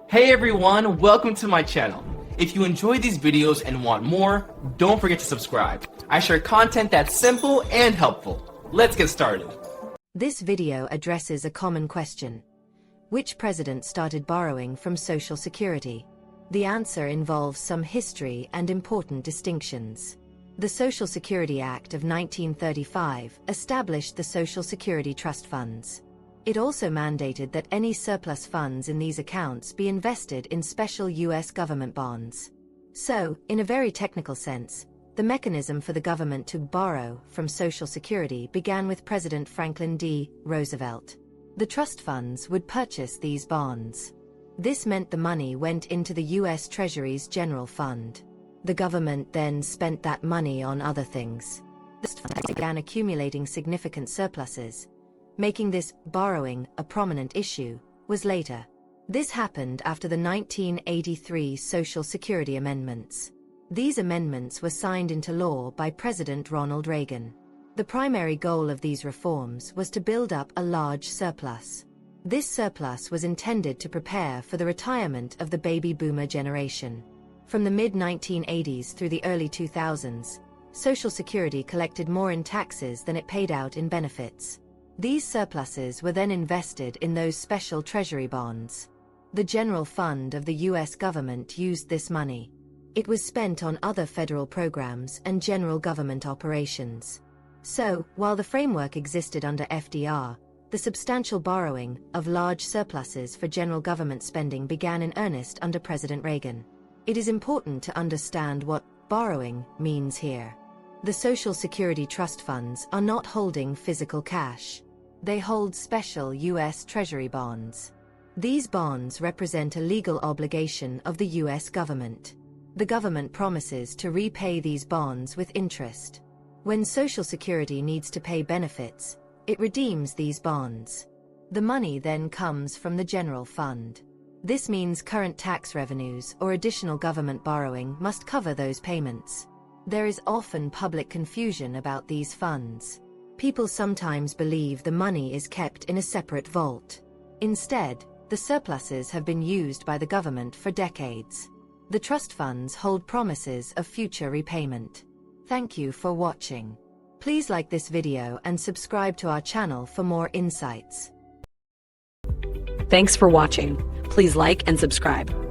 Hey everyone, welcome to my channel. If you enjoy these videos and want more, don't forget to subscribe. I share content that's simple and helpful. Let's get started. This video addresses a common question. Which president started borrowing from Social Security? The answer involves some history and important distinctions. The Social Security Act of 1935 established the Social Security Trust Funds. It also mandated that any surplus funds in these accounts be invested in special U.S. government bonds. So, in a very technical sense, the mechanism for the government to borrow from Social Security began with President Franklin D. Roosevelt. The trust funds would purchase these bonds. This meant the money went into the U.S. Treasury's general fund. The government then spent that money on other things. The funds began accumulating significant surpluses. Making this borrowing a prominent issue was later. This happened after the 1983 Social Security Amendments. These amendments were signed into law by President Ronald Reagan. The primary goal of these reforms was to build up a large surplus. This surplus was intended to prepare for the retirement of the baby boomer generation. From the mid-1980s through the early 2000s, Social Security collected more in taxes than it paid out in benefits. These surpluses were then invested in those special Treasury bonds. The general fund of the U.S. government used this money. It was spent on other federal programs and general government operations. So, while the framework existed under FDR, the substantial borrowing of large surpluses for general government spending began in earnest under President Reagan. It is important to understand what borrowing means here. The Social Security Trust Funds are not holding physical cash. They hold special U.S. Treasury bonds. These bonds represent a legal obligation of the U.S. government. The government promises to repay these bonds with interest. When Social Security needs to pay benefits, it redeems these bonds. The money then comes from the general fund. This means current tax revenues or additional government borrowing must cover those payments. There is often public confusion about these funds. People sometimes believe the money is kept in a separate vault. Instead, the surpluses have been used by the government for decades. The trust funds hold promises of future repayment. Thank you for watching. Please like this video and subscribe to our channel for more insights. Thanks for watching. Please like and subscribe.